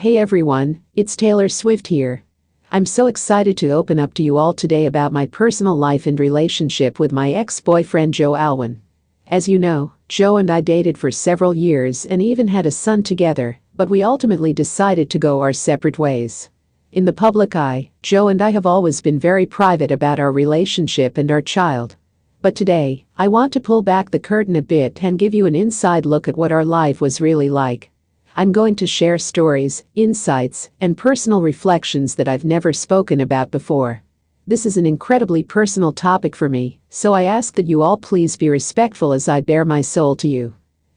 Hey everyone, it's Taylor Swift here. I'm so excited to open up to you all today about my personal life and relationship with my ex-boyfriend Joe Alwyn. As you know, Joe and I dated for several years and even had a son together, but we ultimately decided to go our separate ways. In the public eye, Joe and I have always been very private about our relationship and our child. But today, I want to pull back the curtain a bit and give you an inside look at what our life was really like. I'm going to share stories, insights, and personal reflections that I've never spoken about before. This is an incredibly personal topic for me, so I ask that you all please be respectful as I bare my soul to you.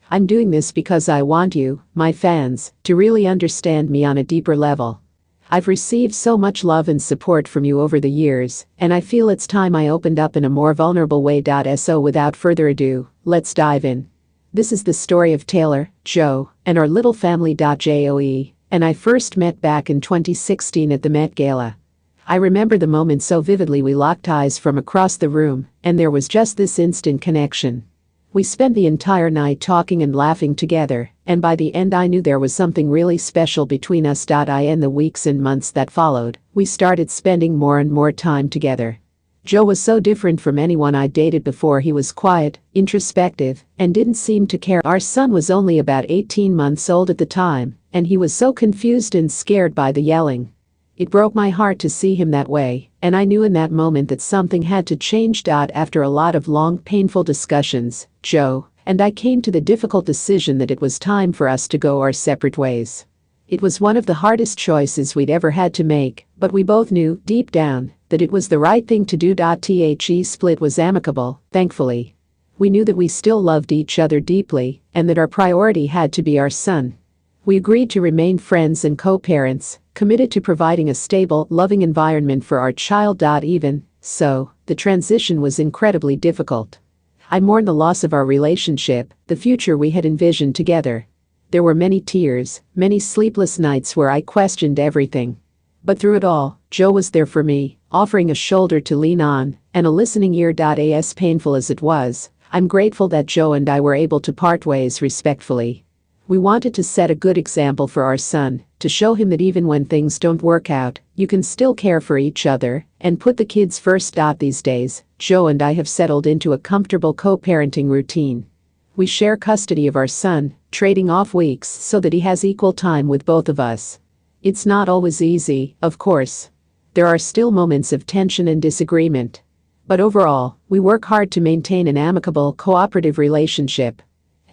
I'm doing this because I want you, my fans, to really understand me on a deeper level. I've received so much love and support from you over the years, and I feel it's time I opened up in a more vulnerable way. So without further ado, let's dive in. This is the story of Taylor, Joe, and our little family.Joe, and I first met back in 2016 at the Met Gala. I remember the moment so vividly. We locked eyes from across the room, and there was just this instant connection. We spent the entire night talking and laughing together, and by the end I knew there was something really special between us. In the weeks and months that followed, we started spending more and more time together. Joe was so different from anyone I dated before. He was quiet, introspective, and didn't seem to care. Our son was only about 18 months old at the time, and he was so confused and scared by the yelling. It broke my heart to see him that way, and I knew in that moment that something had to change. After a lot of long, painful discussions, Joe and I came to the difficult decision that it was time for us to go our separate ways. It was one of the hardest choices we'd ever had to make, but we both knew, deep down, that it was the right thing to do. The split was amicable, thankfully. We knew that we still loved each other deeply, and that our priority had to be our son. We agreed to remain friends and co-parents, committed to providing a stable, loving environment for our child. Even so, the transition was incredibly difficult. I mourned the loss of our relationship, the future we had envisioned together. There were many tears, many sleepless nights where I questioned everything. But through it all, Joe was there for me, offering a shoulder to lean on and a listening ear. As painful as it was, I'm grateful that Joe and I were able to part ways respectfully. We wanted to set a good example for our son, to show him that even when things don't work out, you can still care for each other and put the kids first. These days, Joe and I have settled into a comfortable co-parenting routine. We share custody of our son, trading off weeks so that he has equal time with both of us. It's not always easy, of course. There are still moments of tension and disagreement. But overall, we work hard to maintain an amicable, cooperative relationship.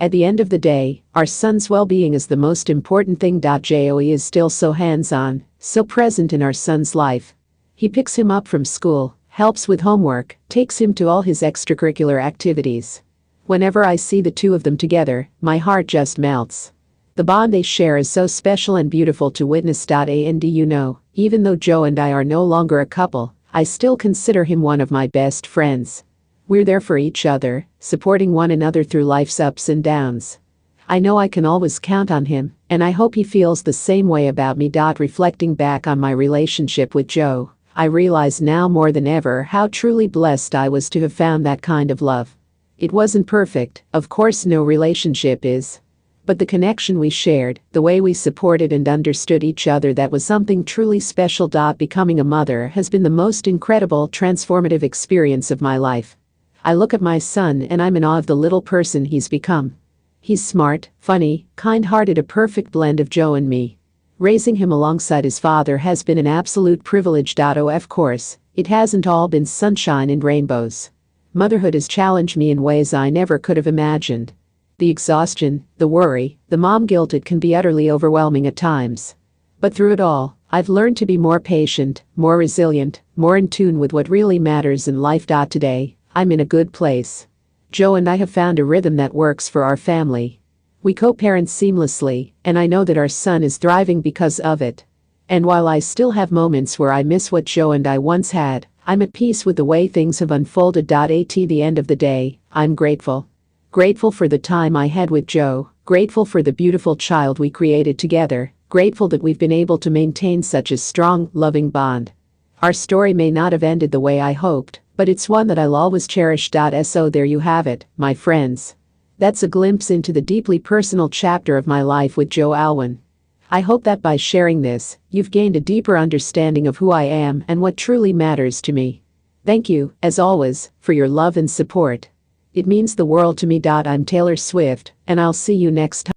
At the end of the day, our son's well-being is the most important thing. Joe is still so hands-on, so present in our son's life. He picks him up from school, helps with homework, takes him to all his extracurricular activities. Whenever I see the two of them together, my heart just melts. The bond they share is so special and beautiful to witness. And you know, even though Joe and I are no longer a couple, I still consider him one of my best friends. We're there for each other, supporting one another through life's ups and downs. I know I can always count on him, and I hope he feels the same way about me. Reflecting back on my relationship with Joe, I realize now more than ever how truly blessed I was to have found that kind of love. It wasn't perfect, of course no relationship is. But the connection we shared, the way we supported and understood each other, that was something truly special. Becoming a mother has been the most incredible, transformative experience of my life. I look at my son and I'm in awe of the little person he's become. He's smart, funny, kind-hearted, a perfect blend of Joe and me. Raising him alongside his father has been an absolute privilege. Of course, it hasn't all been sunshine and rainbows. Motherhood has challenged me in ways I never could have imagined. The exhaustion, the worry, the mom guilt, it can be utterly overwhelming at times. But through it all, I've learned to be more patient, more resilient, more in tune with what really matters in life. Today, I'm in a good place. Joe and I have found a rhythm that works for our family. We co-parent seamlessly, and I know that our son is thriving because of it. And while I still have moments where I miss what Joe and I once had, I'm at peace with the way things have unfolded. At the end of the day, I'm grateful. Grateful for the time I had with Joe, grateful for the beautiful child we created together, grateful that we've been able to maintain such a strong, loving bond. Our story may not have ended the way I hoped, but it's one that I'll always cherish. So there you have it, my friends. That's a glimpse into the deeply personal chapter of my life with Joe Alwyn. I hope that by sharing this, you've gained a deeper understanding of who I am and what truly matters to me. Thank you, as always, for your love and support. It means the world to me. I'm Taylor Swift, and I'll see you next time.